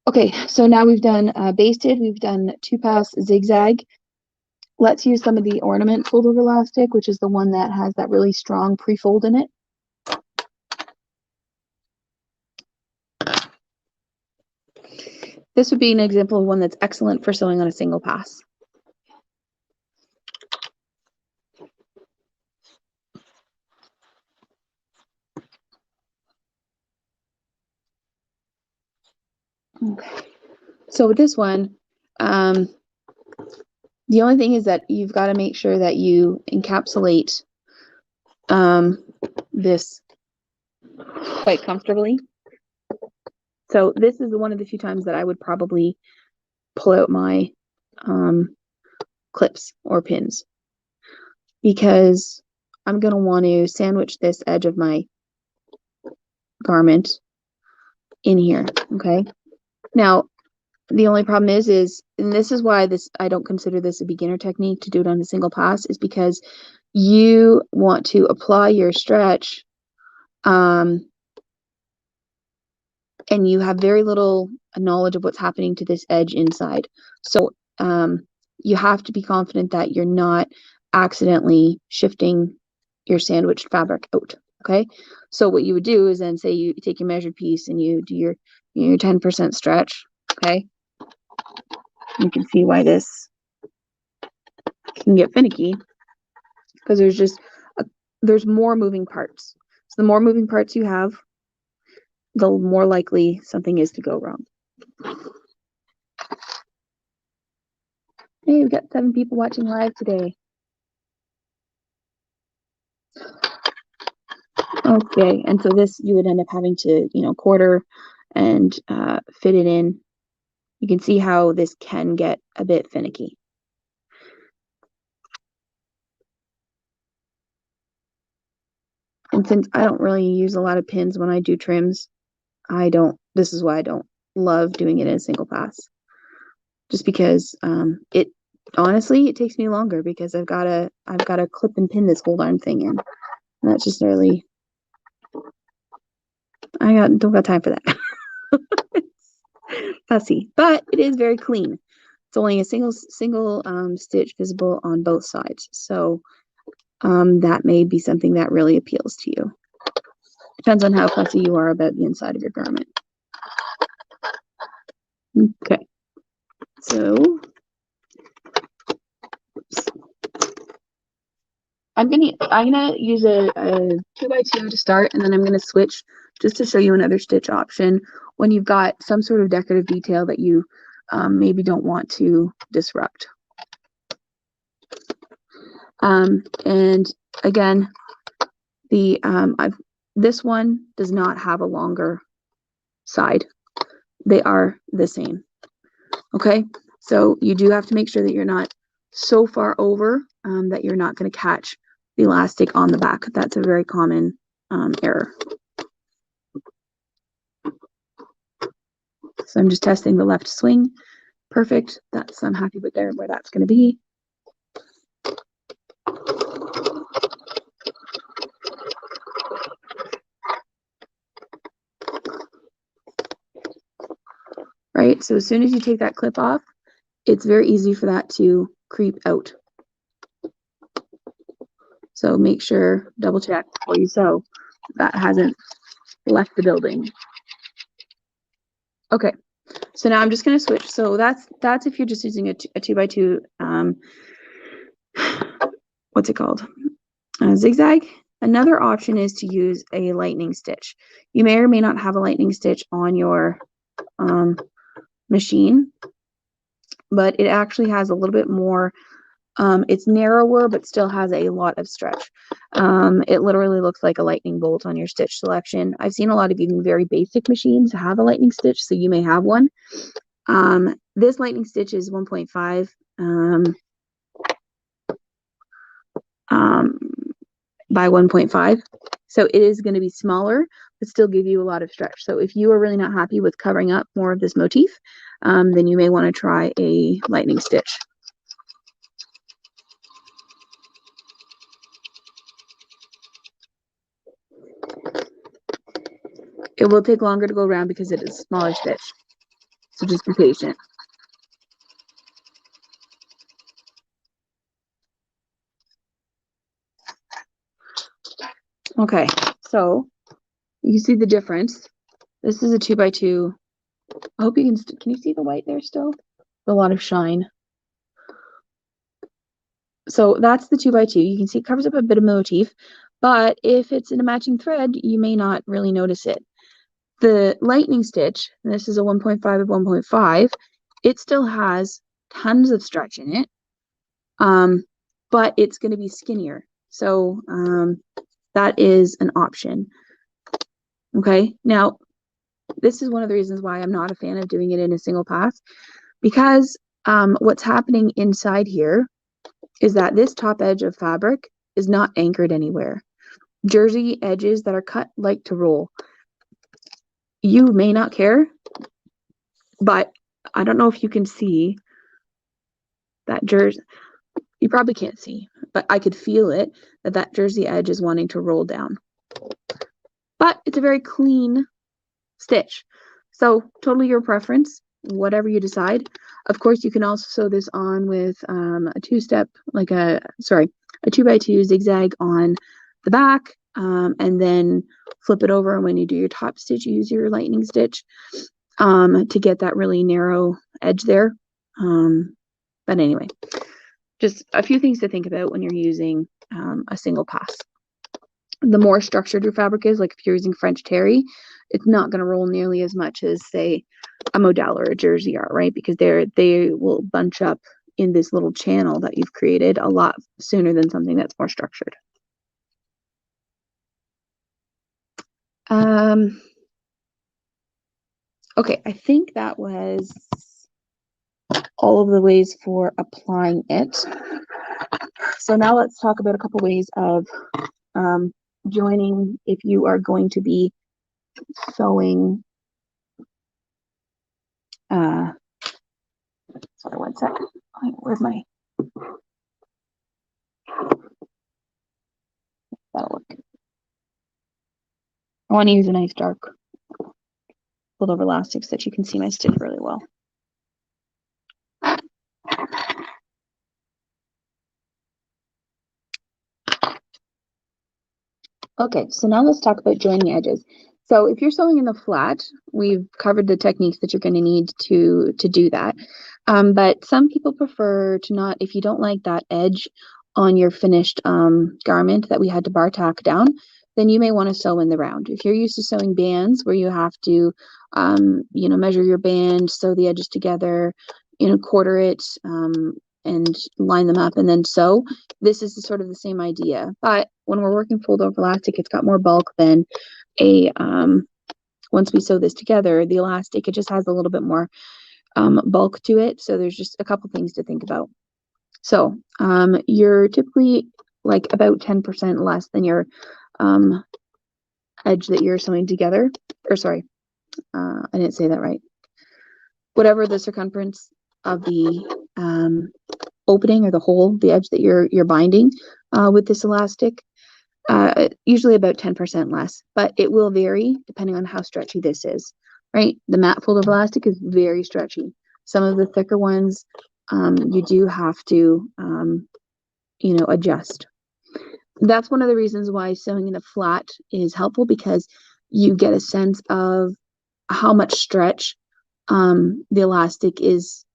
Okay, so now we've done basted, we've done 2-pass zigzag. Let's use some of the ornament folded elastic, which is the one that has that really strong pre-fold in it. This would be an example of one that's excellent for sewing on a single pass. Okay, so with this one, the only thing is that you've got to make sure that you encapsulate this quite comfortably. So this is one of the few times that I would probably pull out my clips or pins, because I'm going to want to sandwich this edge of my garment in here. Okay. Now, the only problem is, and this is why I don't consider this a beginner technique to do it on a single pass, is because you want to apply your stretch, and you have very little knowledge of what's happening to this edge inside. So you have to be confident that you're not accidentally shifting your sandwiched fabric out. Okay. So what you would do is then say you take your measured piece and you do your 10% stretch. Okay. You can see why this can get finicky, because there's more moving parts. So the more moving parts you have, the more likely something is to go wrong. Hey, we've got 7 people watching live today. Okay, and so this you would end up having to, quarter and fit it in. You can see how this can get a bit finicky. And since I don't really use a lot of pins when I do trims, this is why I don't love doing it in a single pass. Just because honestly, it takes me longer because I've got to clip and pin this whole darn thing in. And that's just really, don't got time for that. It's fussy, but it is very clean. It's only a single stitch visible on both sides. So that may be something that really appeals to you. Depends on how fussy you are about the inside of your garment. Okay. So I'm gonna use a 2x2 to start, and then I'm gonna switch just to show you another stitch option when you've got some sort of decorative detail that you maybe don't want to disrupt. And again, this one does not have a longer side. They are the same. Okay, so you do have to make sure that you're not so far over that you're not going to catch the elastic on the back. That's a very common error. So I'm just testing the left swing. Perfect. I'm happy with where that's going to be. Right, so as soon as you take that clip off, it's very easy for that to creep out. So make sure, double check before you sew, that hasn't left the building. Okay, so now I'm just going to switch. So that's if you're just using a 2x2, what's it called? Zigzag. Another option is to use a lightning stitch. You may or may not have a lightning stitch on your machine, but it actually has a little bit more, it's narrower, but still has a lot of stretch. It literally looks like a lightning bolt on your stitch selection. I've seen a lot of even very basic machines have a lightning stitch, so you may have one. This lightning stitch is 1.5 by 1.5. So it is going to be smaller, but still give you a lot of stretch. So if you are really not happy with covering up more of this motif, then you may want to try a lightning stitch. It will take longer to go around because it is a smaller stitch. So just be patient. Okay, so you see the difference. This is a 2x2. I hope you can you see the white there still? A lot of shine. So that's the 2x2. You can see it covers up a bit of motif, but if it's in a matching thread, you may not really notice it. The lightning stitch, and this is a 1.5 of 1.5, it still has tons of stretch in it, but it's going to be skinnier. So that is an option. Okay, now this is one of the reasons why I'm not a fan of doing it in a single pass, because what's happening inside here is that this top edge of fabric is not anchored anywhere. Jersey edges that are cut like to roll. You may not care, but I don't know if you can see that jersey. You probably can't see, but I could feel it, that jersey edge is wanting to roll down. But it's a very clean stitch. So totally your preference, whatever you decide. Of course, you can also sew this on with a 2x2 zigzag on the back, and then flip it over. And when you do your top stitch, you use your lightning stitch to get that really narrow edge there. But anyway, just a few things to think about when you're using a single pass. The more structured your fabric is, like if you're using French terry, it's not going to roll nearly as much as, say, a modal or a jersey are, right? Because they will bunch up in this little channel that you've created a lot sooner than something that's more structured. Okay, I think that was all of the ways for applying it. So now let's talk about a couple ways of joining if you are going to be sewing. Sorry, one second. Where's my? That'll work. I want to use a nice dark fold over elastic so that you can see my stitch really well. Okay, so now let's talk about joining edges. So if you're sewing in the flat, we've covered the techniques that you're going to need to do that. But some people prefer to not, if you don't like that edge on your finished garment that we had to bar tack down, then you may want to sew in the round. If you're used to sewing bands where you have to, measure your band, sew the edges together, quarter it, and line them up and then sew, this is sort of the same idea. But when we're working fold over elastic, it's got more bulk than a, once we sew this together, the elastic, it just has a little bit more bulk to it. So there's just a couple things to think about. So you're typically like about 10% less than your edge that you're sewing together. Or sorry, I didn't say that right. whatever the circumference of the opening or the hole, the edge that you're binding with this elastic, usually about 10% less, but it will vary depending on how stretchy this is, right? The matte fold of elastic is very stretchy. Some of the thicker ones, you do have to, you know, adjust. That's one of the reasons why sewing in a flat is helpful, because you get a sense of how much stretch the elastic is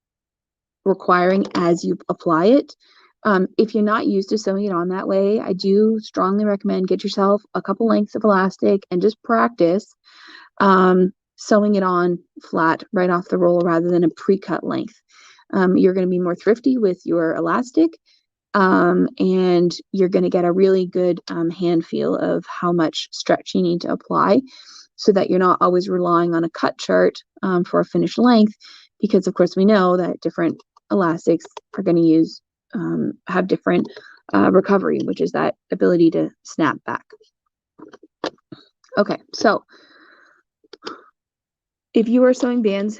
requiring as you apply it. If you're not used to sewing it on that way, I do strongly recommend get yourself a couple lengths of elastic and just practice sewing it on flat right off the roll rather than a pre-cut length. You're going to be more thrifty with your elastic, and you're going to get a really good hand feel of how much stretch you need to apply, so that you're not always relying on a cut chart for a finished length, because of course we know that different elastics are going to use have different recovery, which is that ability to snap back. Okay, so if you are sewing bands,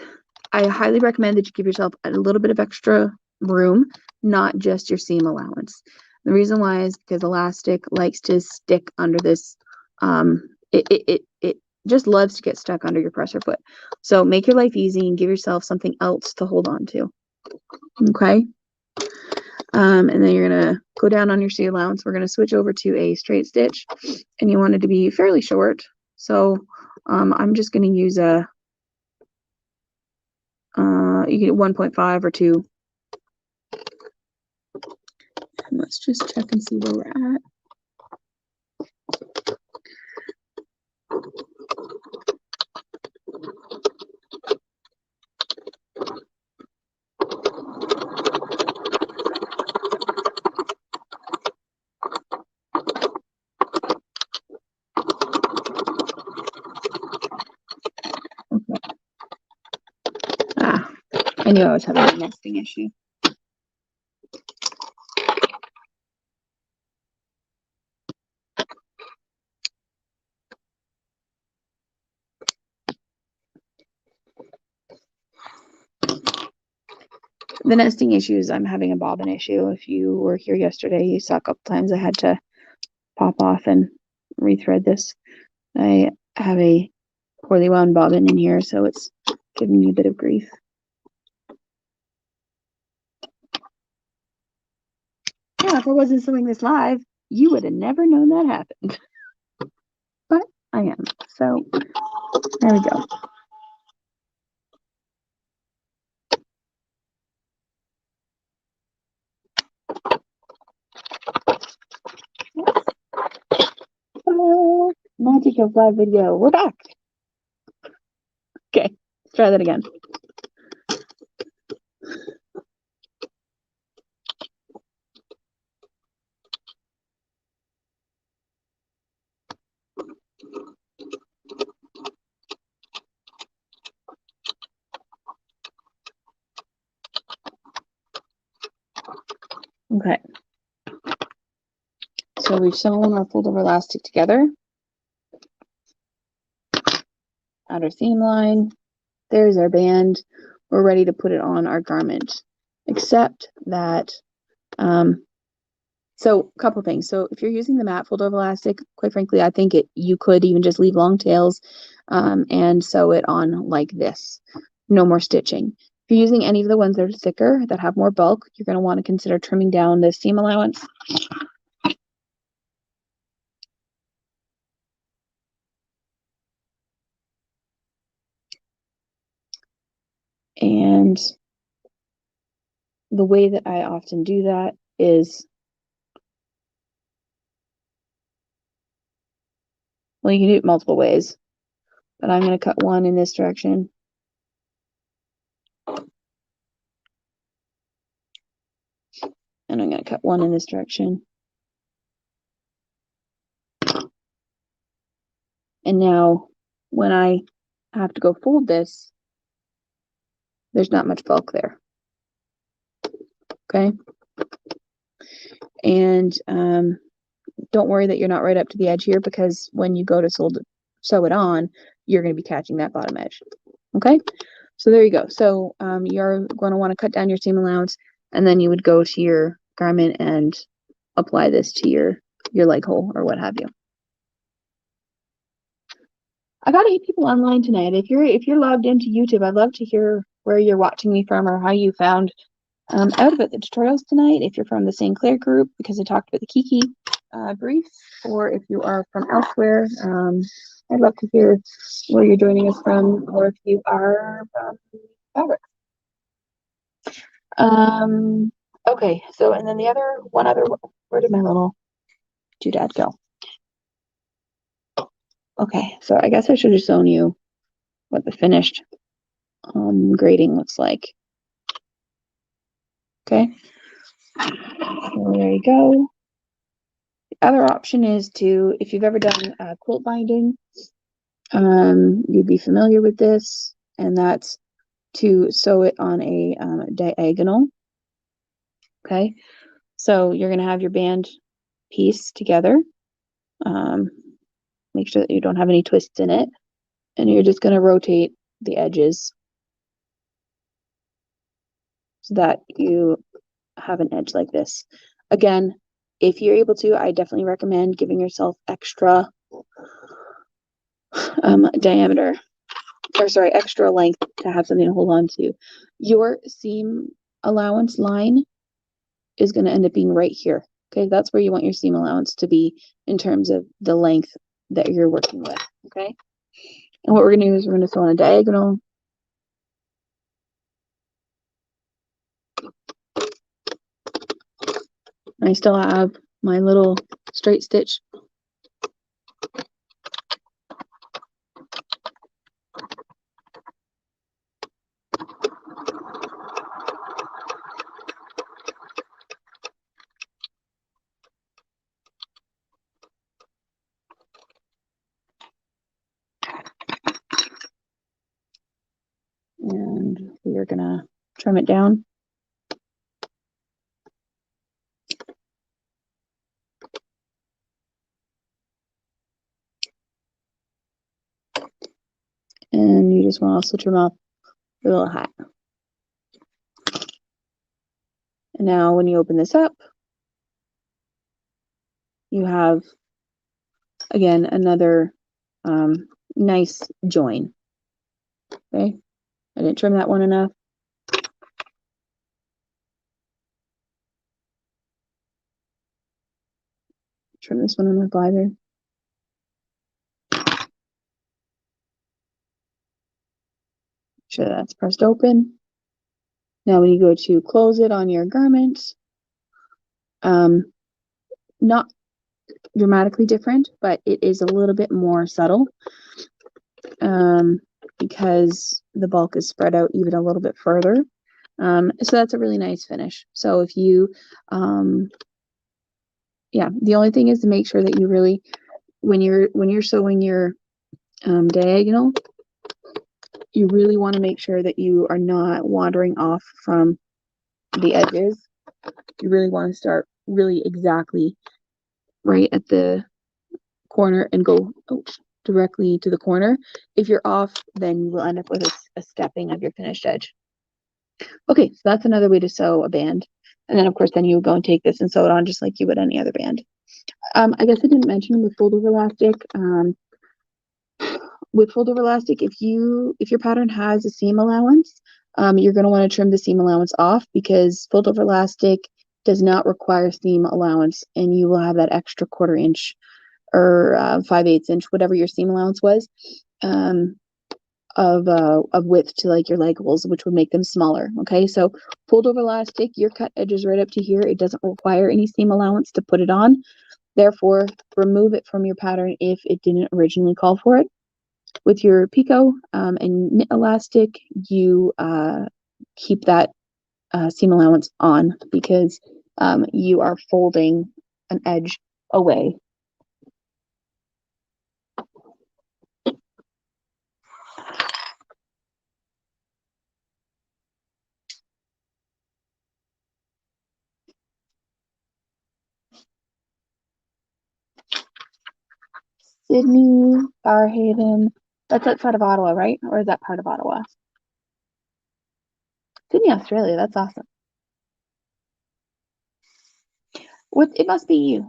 I highly recommend that you give yourself a little bit of extra room, not just your seam allowance. The reason why is because elastic likes to stick under this. It just loves to get stuck under your presser foot. So make your life easy and give yourself something else to hold on to. Okay. And then you're going to go down on your seam allowance. We're going to switch over to a straight stitch, and you want it to be fairly short. So I'm just going to use a you get 1.5 or 2. And let's just check and see where we're at. Okay. I knew I was having a nesting issue. The nesting issues, I'm having a bobbin issue. If you were here yesterday, you saw a couple times I had to pop off and rethread this. I have a poorly wound bobbin in here, so it's giving me a bit of grief. Yeah, if I wasn't sewing this live, you would have never known that happened. But I am. So there we go. Magic of live video. We're back. Okay, let's try that again. Okay. So we've sewn our fold over elastic together. Outer seam line. There's our band. We're ready to put it on our garment. Except that, so a couple things. So if you're using the matte fold over elastic, quite frankly, I think you could even just leave long tails and sew it on like this. No more stitching. If you're using any of the ones that are thicker, that have more bulk, you're going to want to consider trimming down the seam allowance. And the way that I often do that is, well, you can do it multiple ways, but I'm going to cut one in this direction. And I'm going to cut one in this direction. And now when I have to go fold this, there's not much bulk there. Okay. And don't worry that you're not right up to the edge here, because when you go to sew it on, you're going to be catching that bottom edge. Okay. So there you go. So you're going to want to cut down your seam allowance, and then you would go to your garment and apply this to your leg hole or what have you. I got 8 people online tonight. If you're logged into YouTube, I'd love to hear where you're watching me from or how you found out about the tutorials tonight. If you're from the St. Clair group, because I talked about the Kiki brief, or if you are from elsewhere, I'd love to hear where you're joining us from, or if you are from Fabric. Okay, so and then the other where did my little doodad go? Okay, so I guess I should have shown you what the finished grading looks like. Okay, so there you go. The other option is to, if you've ever done quilt binding, you'd be familiar with this, and that's to sew it on a diagonal. Okay, so you're going to have your band piece together. Make sure that you don't have any twists in it, and you're just going to rotate the edges so that you have an edge like this. Again, if you're able to, I definitely recommend giving yourself extra diameter, or sorry, extra length to have something to hold on to. Your seam allowance line is going to end up being right here. Okay, that's where you want your seam allowance to be in terms of the length that you're working with. Okay, and what we're going to do is we're going to sew on a diagonal. I still have my little straight stitch. And we are going to trim it down. And you just want to also trim off the little hat. And now when you open this up, you have, again, another nice join. Okay, I didn't trim that one enough. Trim this one enough either. Make sure that's pressed open. Now when you go to close it on your garment, not dramatically different, but it is a little bit more subtle because the bulk is spread out even a little bit further. So that's a really nice finish. So if you, yeah, the only thing is to make sure that you really, when you're sewing your diagonal, you really want to make sure that you are not wandering off from the edges. You really want to start really exactly right at the corner and go directly to the corner. If you're off, then you will end up with a stepping of your finished edge. Okay, so that's another way to sew a band. And then of course, then you would go and take this and sew it on just like you would any other band. I guess I didn't mention with fold over elastic. With fold over elastic, if your pattern has a seam allowance, you're going to want to trim the seam allowance off because fold over elastic does not require seam allowance, and you will have that extra 1/4 inch or 5/8 inch, whatever your seam allowance was, of width to like your leg holes, which would make them smaller. Okay, so fold over elastic, your cut edge is right up to here. It doesn't require any seam allowance to put it on. Therefore, remove it from your pattern if it didn't originally call for it. With your picot and knit elastic, you keep that seam allowance on because you are folding an edge away. Sydney, Barhaven, that's outside of Ottawa, right? Or is that part of Ottawa? Sydney, Australia. That's awesome. What? It must be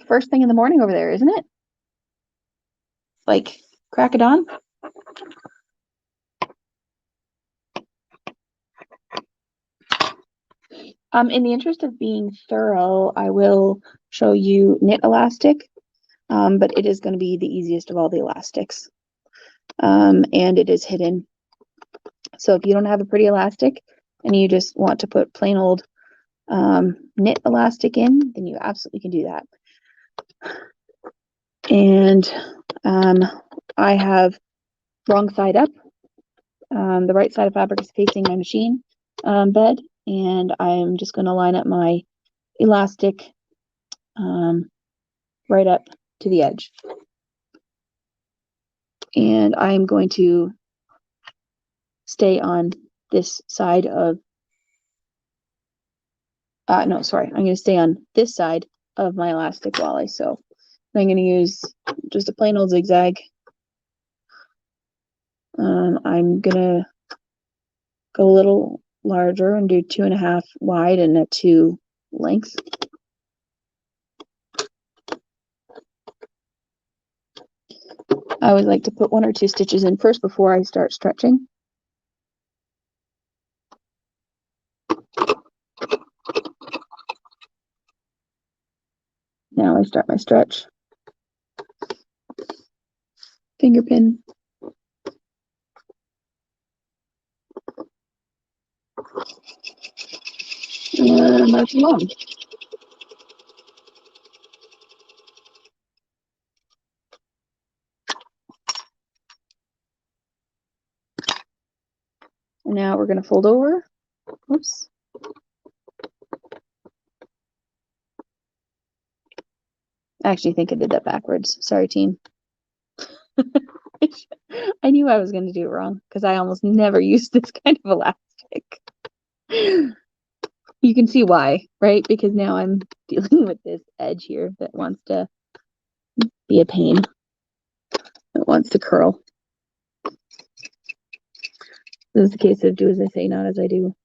first thing in the morning over there, isn't it? Like crack of dawn. In the interest of being thorough, I will show you knit elastic, but it is going to be the easiest of all the elastics, and it is hidden. So if you don't have a pretty elastic and you just want to put plain old knit elastic in, then you absolutely can do that. And I have wrong side up. The right side of fabric is facing my machine bed, and I'm just going to line up my elastic right up to the edge. And I'm going to stay on this side of, no, sorry, I'm going to stay on this side of my elastic while I sew. I'm going to use just a plain old zigzag. I'm going to go a little larger and do 2.5 wide and a 2 length. I always like to put 1 or 2 stitches in first before I start stretching. Now I start my stretch. Finger pin. And march along. And now we're going to fold over. Oops. I actually think I did that backwards. Sorry, team. I knew I was going to do it wrong because I almost never use this kind of elastic. You can see why, right? Because now I'm dealing with this edge here that wants to be a pain. It wants to curl. This is the case of do as I say, not as I do.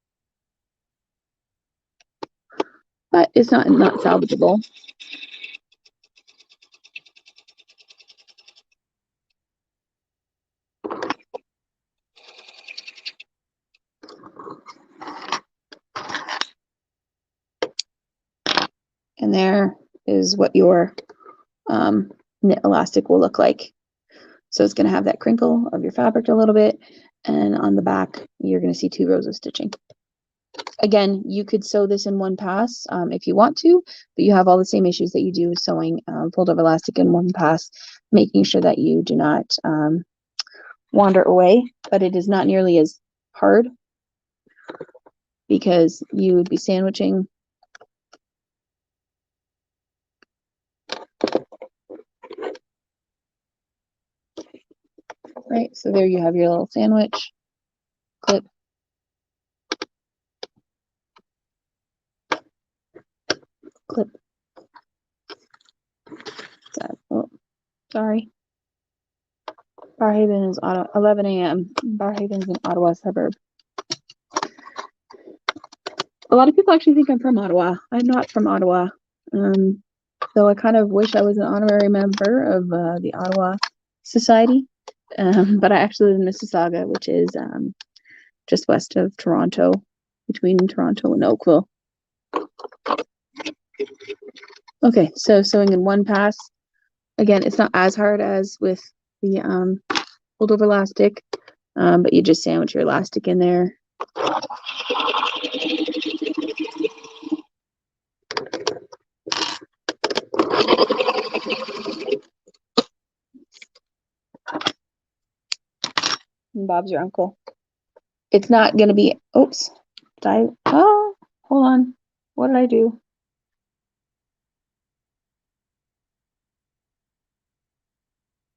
But it's not salvageable. And there is what your knit elastic will look like. So it's going to have that crinkle of your fabric a little bit, and on the back you're going to see 2 rows of stitching. Again, you could sew this in one pass if you want to, but you have all the same issues that you do with sewing fold over elastic in one pass, making sure that you do not wander away. But it is not nearly as hard because you would be sandwiching right. So there you have your little sandwich clip. Clip. Oh, sorry. Barrhaven is Ottawa, 11 a.m. Barrhaven is an Ottawa suburb. A lot of people actually think I'm from Ottawa. I'm not from Ottawa. Though I kind of wish I was an honorary member of the Ottawa Society. But I actually live in Mississauga, which is just west of Toronto, between Toronto and Oakville. Okay, so sewing in one pass. Again, it's not as hard as with the fold over elastic, but you just sandwich your elastic in there. And Bob's your uncle. It's not going to be, oops, oh, hold on. What did I do?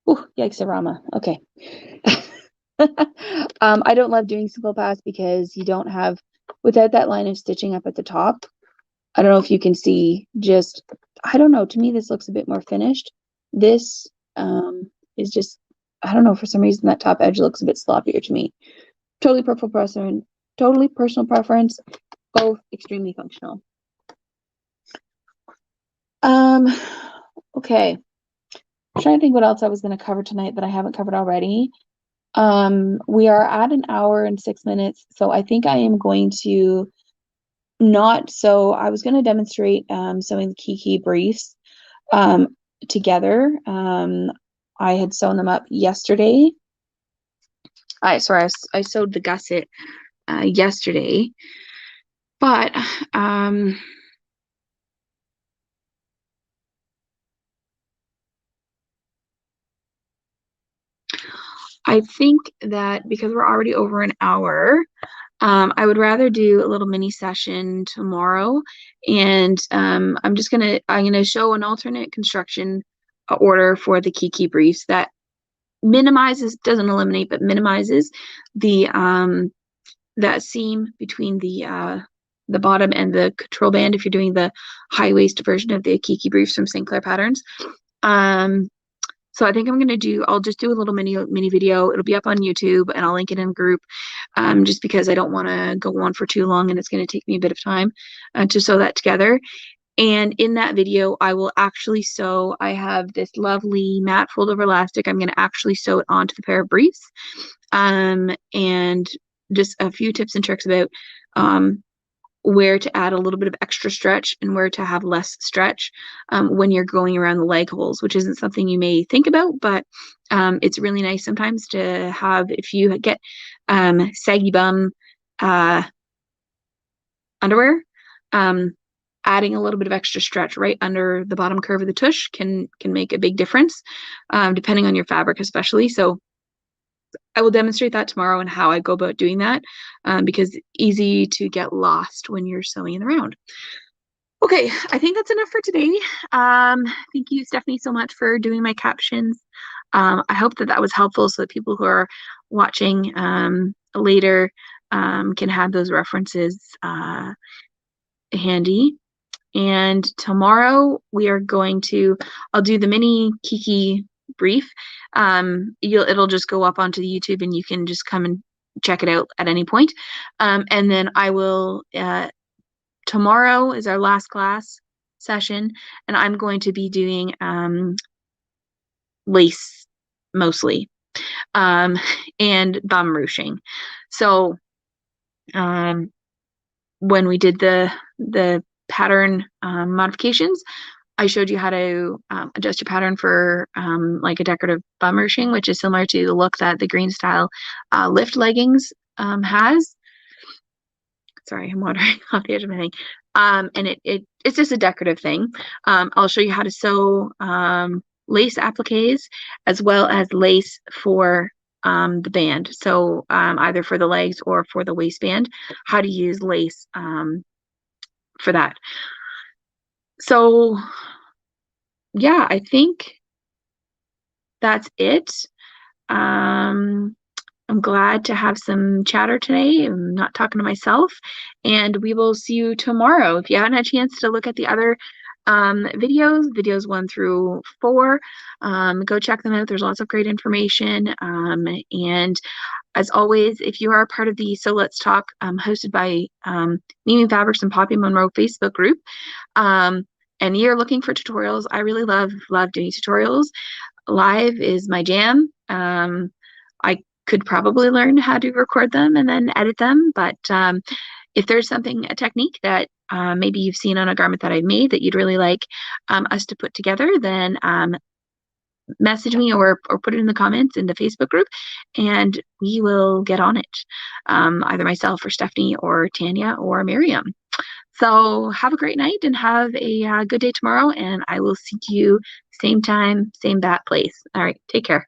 Ooh, yikes-a-rama. Okay. I don't love doing single pass because you don't have, without that line of stitching up at the top, I don't know if you can see, just, I don't know, to me this looks a bit more finished. This is just, I don't know, for some reason that top edge looks a bit sloppier to me. Totally totally personal preference, both extremely functional. Okay. I'm trying to think what else I was going to cover tonight that I haven't covered already. We are at an hour and 6 minutes, so I think I am going to I was going to demonstrate sewing the Kiki briefs together. I had sewn them up yesterday. I sewed the gusset yesterday, but I think that because we're already over an hour, I would rather do a little mini session tomorrow, and I'm gonna show an alternate construction order for the Kiki briefs that doesn't eliminate, but minimizes the that seam between the bottom and the control band if you're doing the high waist version of the Kiki briefs from St. Clair Patterns. So I think I'll just do a little mini video. It'll be up on YouTube, and I'll link it in group, just because I don't want to go on for too long, and it's going to take me a bit of time to sew that together. And in that video, I will actually sew, I have this lovely matte fold over elastic. I'm going to actually sew it onto the pair of briefs, and just a few tips and tricks about where to add a little bit of extra stretch and where to have less stretch when you're going around the leg holes, which isn't something you may think about, but it's really nice sometimes to have, if you get saggy bum underwear, adding a little bit of extra stretch right under the bottom curve of the tush can make a big difference, depending on your fabric especially. So I will demonstrate that tomorrow and how I go about doing that, because it's easy to get lost when you're sewing in the round. Okay, I think that's enough for today. Thank you, Stephanie, so much for doing my captions. I hope that was helpful so that people who are watching later can have those references handy. And tomorrow I'll do the mini Kiki brief. It'll just go up onto the YouTube, and you can just come and check it out at any point. And then I will, tomorrow is our last class session, and I'm going to be doing lace mostly, and bum ruching. So when we did the pattern modifications, I showed you how to adjust your pattern for like a decorative bum ruching, which is similar to the look that the green style lift leggings has. Sorry, I'm watering off the edge of my thing. And it's just a decorative thing. I'll show you how to sew lace appliques as well as lace for the band. So either for the legs or for the waistband, how to use lace for that. So yeah, I think that's it. I'm glad to have some chatter today. I'm not talking to myself, and we will see you tomorrow. If you haven't had a chance to look at the other videos 1 through 4, go check them out. There's lots of great information. And as always, if you are part of the So Let's Talk hosted by MimiFabrics and Poppy Monroe Facebook group, and you're looking for tutorials, I really love doing tutorials. Live is my jam. I could probably learn how to record them and then edit them, but if there's a technique that maybe you've seen on a garment that I've made that you'd really like us to put together, then message me or put it in the comments in the Facebook group, and we will get on it, either myself or Stephanie or Tanya or Miriam. So have a great night and have a good day tomorrow, and I will see you same time, same bat place. All right, take care.